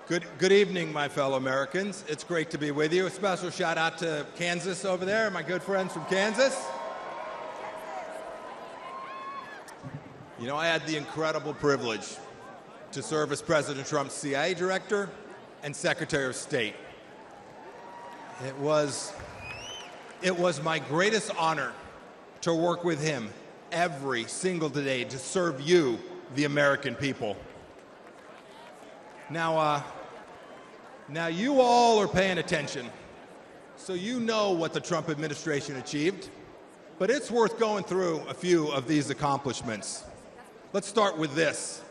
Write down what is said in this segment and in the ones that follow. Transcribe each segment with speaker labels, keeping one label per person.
Speaker 1: Good evening, my fellow Americans. It's great to be with you. A special shout out to Kansas over there, my good friends from Kansas. You know, I had the incredible privilege to serve as President Trump's CIA director and Secretary of State. It was my greatest honor to work with him every single day to serve you, the American people. Now you all are paying attention, so you know what the Trump administration achieved, but it's worth going through a few of these accomplishments. Let's start with this.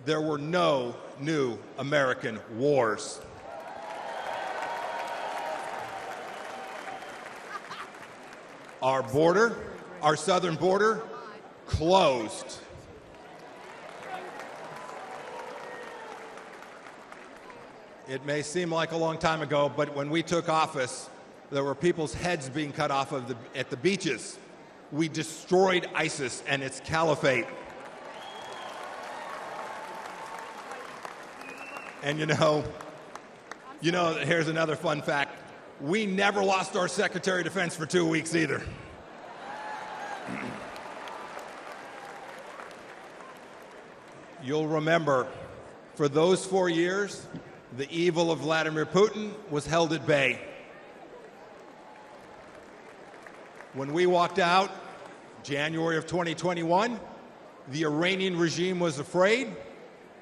Speaker 1: There were no new American wars. Our border, our southern border, closed. It may seem like a long time ago, but when we took office, there were people's heads being cut off at the beaches. We destroyed ISIS and its caliphate. And you know, here's another fun fact. We never lost our Secretary of Defense for 2 weeks either. You'll remember, for those 4 years, the evil of Vladimir Putin was held at bay. When we walked out, January of 2021, the Iranian regime was afraid,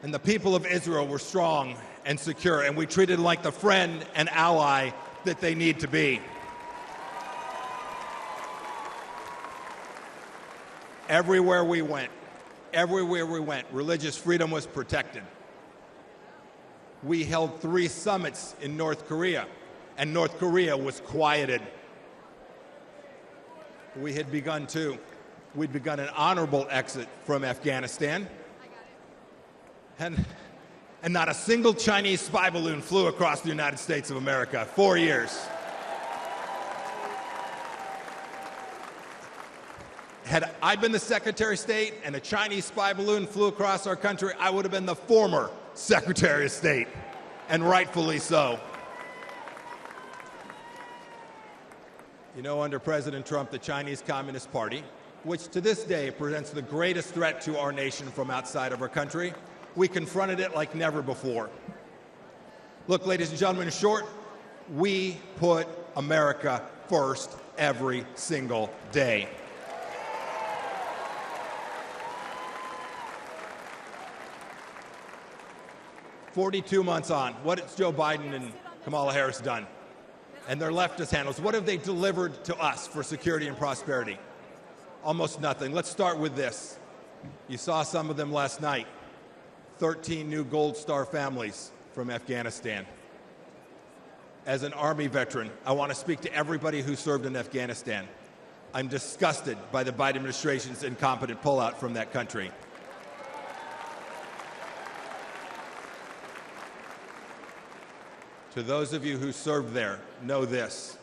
Speaker 1: and the people of Israel were strong and secure, and we treated them like the friend and ally that they need to be. Everywhere we went, religious freedom was protected. We held 3 summits in North Korea, and North Korea was quieted. We'd begun an honorable exit from Afghanistan, and not a single Chinese spy balloon flew across the United States of America. 4 years. Had I been the Secretary of State and a Chinese spy balloon flew across our country, I would have been the former Secretary of State, and rightfully so. You know, under President Trump, the Chinese Communist Party, which to this day presents the greatest threat to our nation from outside of our country, we confronted it like never before. Look, ladies and gentlemen, in short, we put America first every single day. "42 months on, what has Joe Biden and Kamala Harris done? And their leftist handlers, what have they delivered to us for security and prosperity? Almost nothing. Let's start with this. You saw some of them last night. 13 new Gold Star families from Afghanistan. As an Army veteran, I want to speak to everybody who served in Afghanistan. I'm disgusted by the Biden administration's incompetent pullout from that country. To those of you who served there, know this.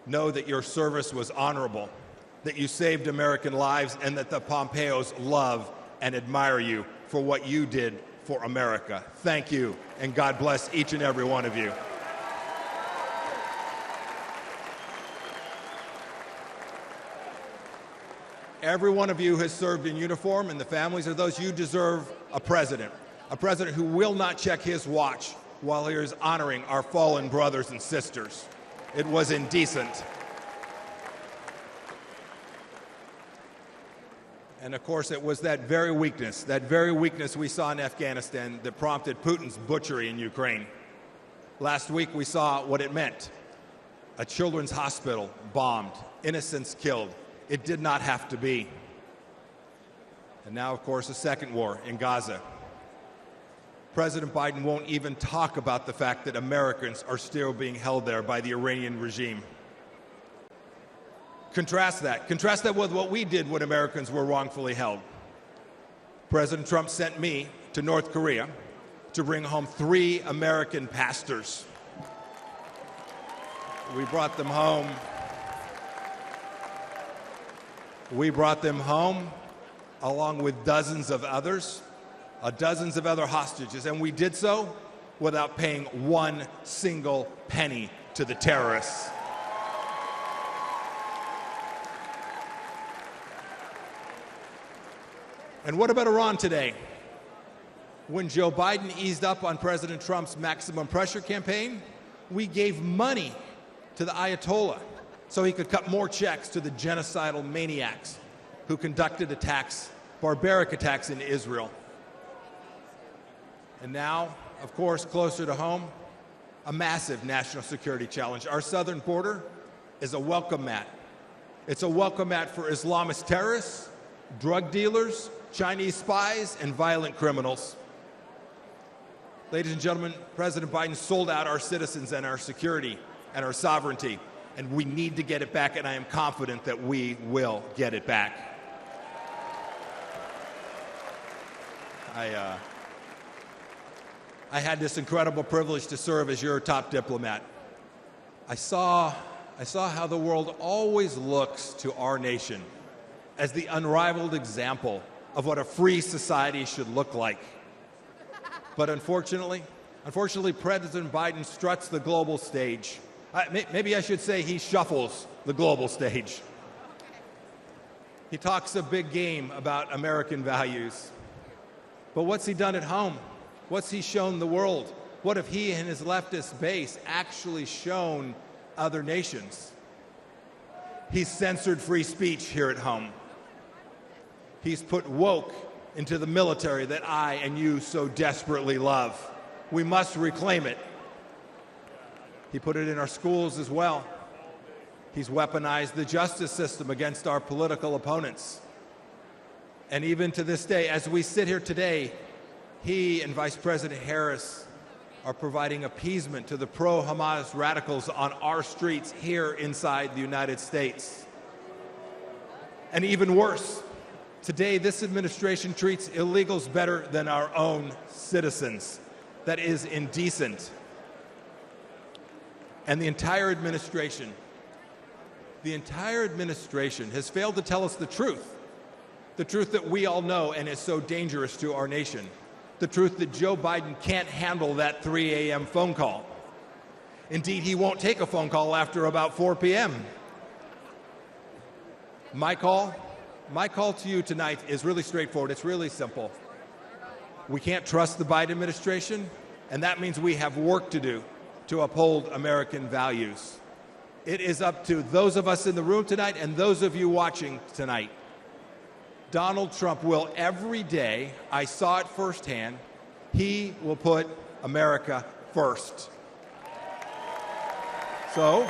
Speaker 1: Know that your service was honorable, that you saved American lives, and that the Pompeos love and admire you for what you did for America. Thank you, and God bless each and every one of you. Every one of you has served in uniform, and the families of those, you deserve a president who will not check his watch while he is honoring our fallen brothers and sisters. It was indecent. And of course, it was that very weakness we saw in Afghanistan that prompted Putin's butchery in Ukraine. Last week, we saw what it meant. A children's hospital bombed, innocents killed. It did not have to be. And now, of course, a second war in Gaza. President Biden won't even talk about the fact that Americans are still being held there by the Iranian regime. Contrast that with what we did when Americans were wrongfully held. President Trump sent me to North Korea to bring home 3 American pastors. We brought them home. Along with dozens of other hostages, and we did so without paying one single penny to the terrorists. And what about Iran today? When Joe Biden eased up on President Trump's maximum pressure campaign, we gave money to the Ayatollah so he could cut more checks to the genocidal maniacs who conducted attacks, barbaric attacks in Israel. And now, of course, closer to home, a massive national security challenge. Our southern border is a welcome mat. It's a welcome mat for Islamist terrorists, drug dealers, Chinese spies, and violent criminals. Ladies and gentlemen, President Biden sold out our citizens and our security and our sovereignty, and we need to get it back, and I am confident that we will get it back. I had this incredible privilege to serve as your top diplomat. I saw how the world always looks to our nation as the unrivaled example of what a free society should look like. But unfortunately, President Biden struts the global stage. Maybe I should say he shuffles the global stage. He talks a big game about American values. But what's he done at home? What's he shown the world? What have he and his leftist base actually shown other nations? He's censored free speech here at home. He's put woke into the military that I and you so desperately love. We must reclaim it. He put it in our schools as well. He's weaponized the justice system against our political opponents. And even to this day, as we sit here today, he and Vice President Harris are providing appeasement to the pro-Hamas radicals on our streets here inside the United States. And even worse, today this administration treats illegals better than our own citizens. That is indecent. And the entire administration has failed to tell us the truth that we all know and is so dangerous to our nation. The truth that Joe Biden can't handle that 3 a.m. phone call. Indeed, he won't take a phone call after about 4 p.m. My call to you tonight is really straightforward. It's really simple. We can't trust the Biden administration, and that means we have work to do to uphold American values. It is up to those of us in the room tonight and those of you watching tonight. Donald Trump will every day, I saw it firsthand, he will put America first. So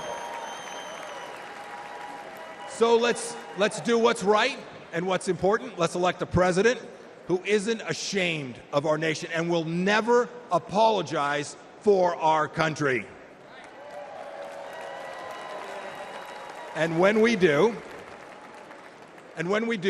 Speaker 1: let's do what's right and what's important. Let's elect a president who isn't ashamed of our nation and will never apologize for our country. And when we do,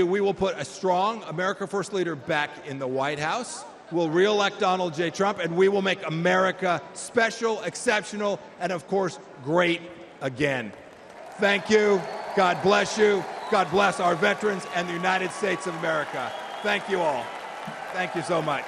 Speaker 1: we will put a strong America First leader back in the White House. We'll re-elect Donald J. Trump, and we will make America special, exceptional, and of course, great again. Thank you. God bless you. God bless our veterans and the United States of America. Thank you all. Thank you so much.